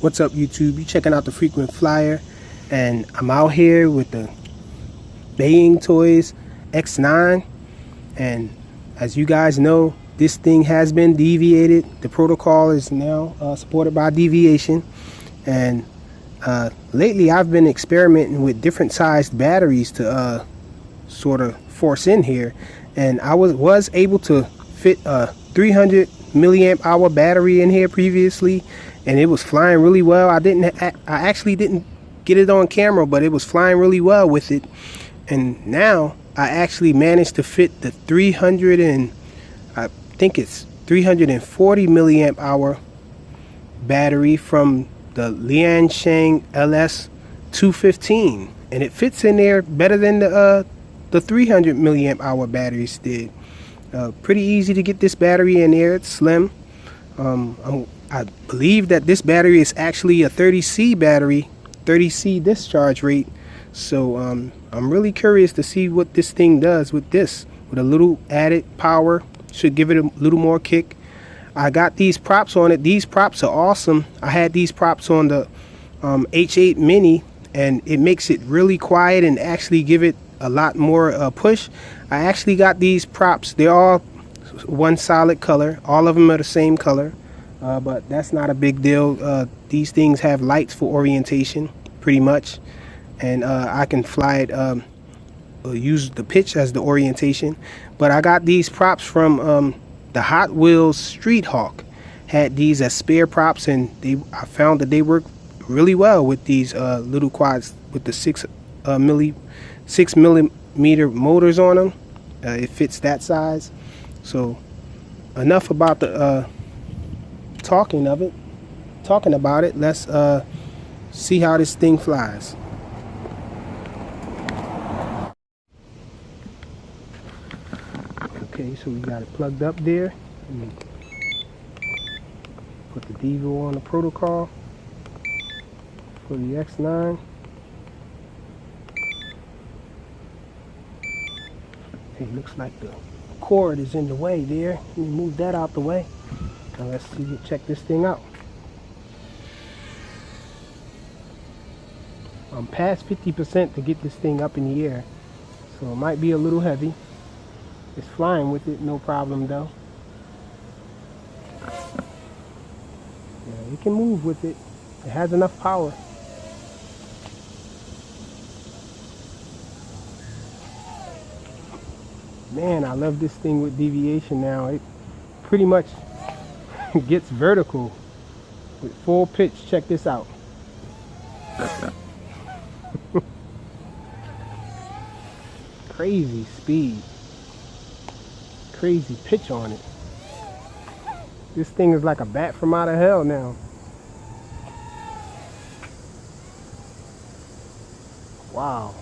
What's up, YouTube? You checking out the Frequent Flyer, and I'm out here with the Baying Toys X9. And as you guys know, this thing has been deviated. The protocol is now supported by Deviation, and lately I've been experimenting with different sized batteries to sort of force in here, and I was able to fit a 300 milliamp hour battery in here previously, and it was flying really well. I actually didn't get it on camera, but it was flying really well with it. And now I actually managed to fit the 300 and I think it's 340 milliamp hour battery from the Liansheng LS 215, and it fits in there better than the 300 milliamp hour batteries did. Pretty easy to get this battery in there. It's slim. I believe that this battery is actually a 30C battery, 30C discharge rate. So I'm really curious to see what this thing does with this. With a little added power, should give it a little more kick. I got these props on it. These props are awesome. I had these props on the H8 Mini, and it makes it really quiet and actually give it a lot more push. I actually got these props. They're all one solid color. All of them are the same color, but that's not a big deal. These things have lights for orientation pretty much, and I can fly it, use the pitch as the orientation. But I got these props from the Hot Wheels Street Hawk. Had these as spare props, and I found that they work really well with these little quads with the 6 millimeter motors on them. It fits that size. So enough about the talking about it. Let's see how this thing flies. Okay, so we got it plugged up there. Put the Devo on the protocol for the X9. It looks like the cord is in the way there. Let me move that out the way. Now let's see, check this thing out. I'm past 50% to get this thing up in the air, so it might be a little heavy. It's flying with it, no problem though. Yeah, it can move with it. It has enough power. Man, I love this thing with Deviation now. It pretty much gets vertical with full pitch. Check this out. Crazy speed. Crazy pitch on it. This thing is like a bat from out of hell now. Wow.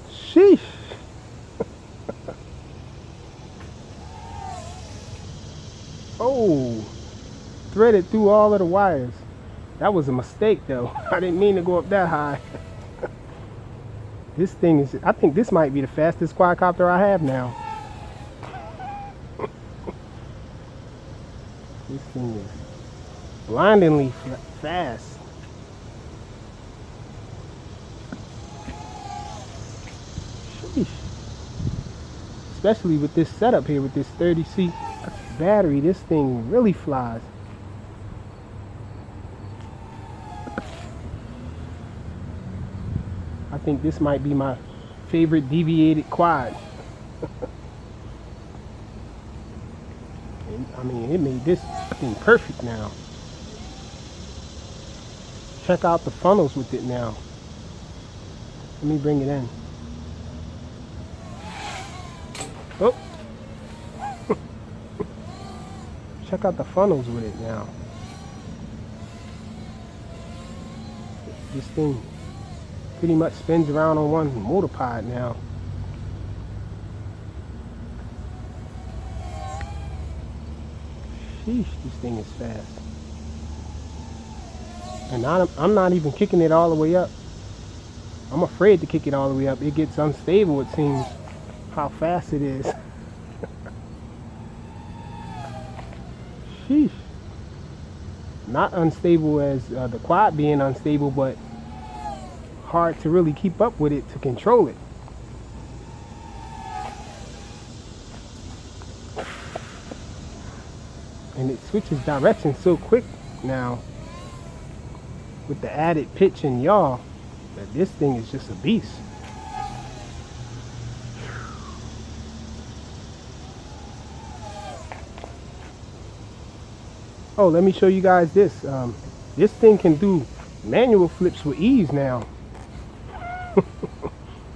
Sheesh. Oh, threaded through all of the wires. That was a mistake though. I didn't mean to go up that high. This thing is, I think this might be the fastest quadcopter I have now. This thing is blindingly fast. Sheesh. Especially with this setup here with this 30C battery, this thing really flies. I think this might be my favorite deviated quad. I mean, it made this thing perfect now. Check out the funnels with it now. Let me bring it in. Oh. Check out the funnels with it now. This thing pretty much spins around on one motor pod now. Sheesh, this thing is fast. And I'm not even kicking it all the way up. I'm afraid to kick it all the way up. It gets unstable, it seems, how fast it is. Sheesh. not unstable as the quad being unstable, but hard to really keep up with it to control it. And it switches direction so quick now with the added pitch and yaw that this thing is just a beast. Oh, let me show you guys this. This thing can do manual flips with ease now.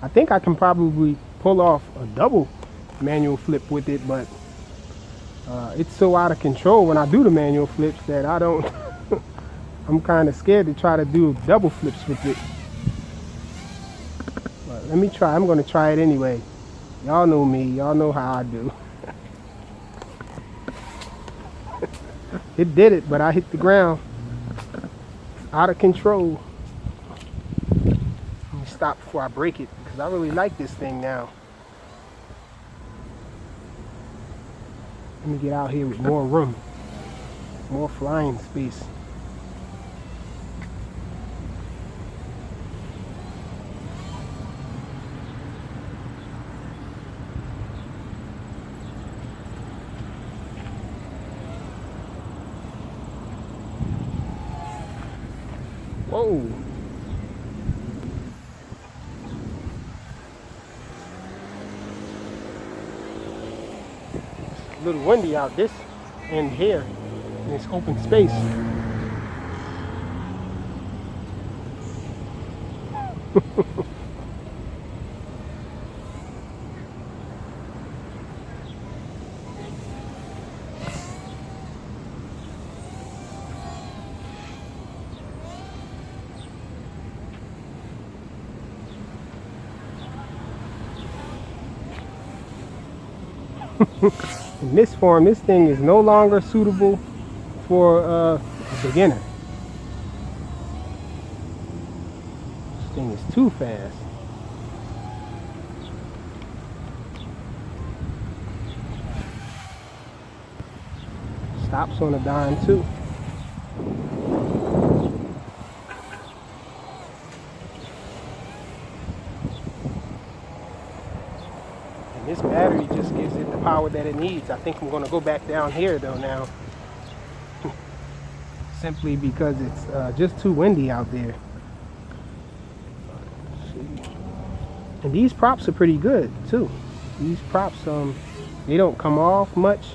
I think I can probably pull off a double manual flip with it, but it's so out of control when I do the manual flips that I don't I'm kind of scared to try to do double flips with it. But let me try. I'm going to try it anyway. Y'all know me. Y'all know how I do. It did it, but I hit the ground. Out of control. Let me stop before I break it, because I really like this thing now. Let me get out here with more room. More flying space. Whoa. It's a little windy out this end here in this open space. In this form, this thing is no longer suitable for a beginner. This thing is too fast. Stops on a dime too. This battery just gives it the power that it needs. I think I'm going to go back down here though now. Simply because it's just too windy out there. And these props are pretty good too. These props, they don't come off much.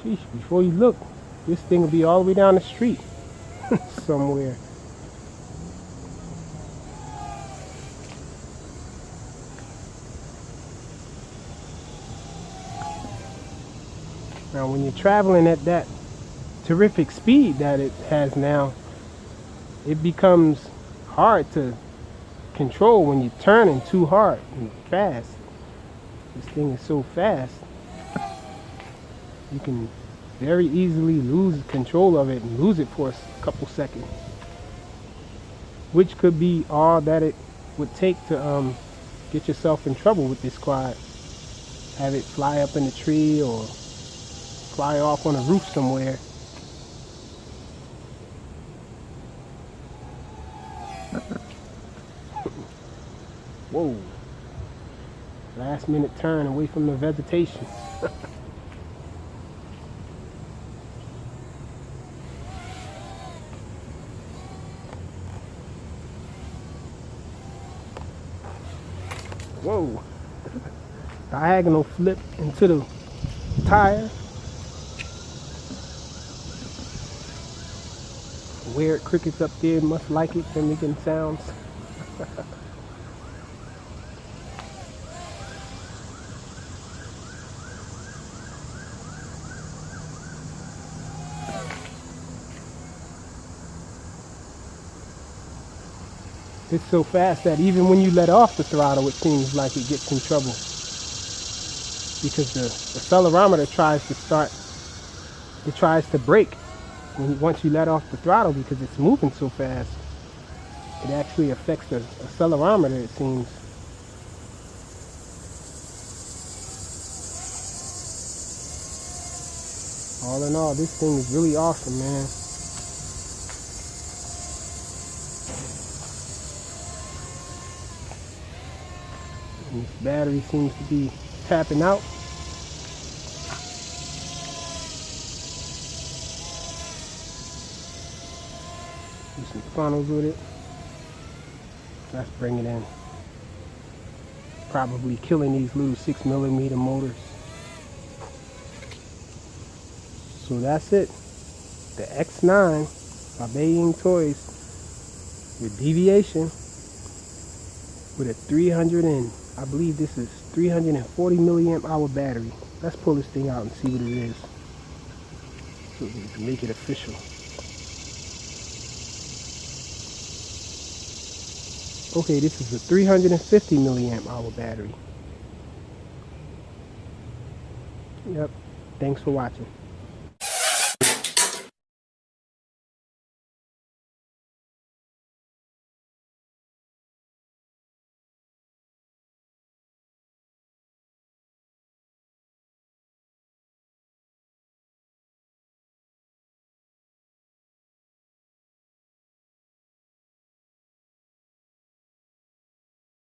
Sheesh, before you look, this thing will be all the way down the street somewhere. Now when you're traveling at that terrific speed that it has now, it becomes hard to control when you're turning too hard and fast. This thing is so fast. You can very easily lose control of it and lose it for a couple seconds, which could be all that it would take to get yourself in trouble with this quad. Have it fly up in a tree or fly off on a roof somewhere. Whoa. Last minute turn away from the vegetation. Whoa. Diagonal flip into the tire. Weird crickets up there must like it. They're making sounds. It's so fast that even when you let off the throttle, it seems like it gets in trouble, because the accelerometer tries to brake once you let off the throttle, because it's moving so fast. It actually affects the accelerometer, it seems. All in all, this thing is really awesome, man. And this battery seems to be tapping out. Do some funnels with it. Let's bring it in. Probably killing these little 6mm motors. So that's it. The X9 by Baying Toys with Deviation with a I believe this is 340 milliamp hour battery. Let's pull this thing out and see what it is, so we can make it official. Okay, this is a 350 milliamp hour battery. Yep. Thanks for watching.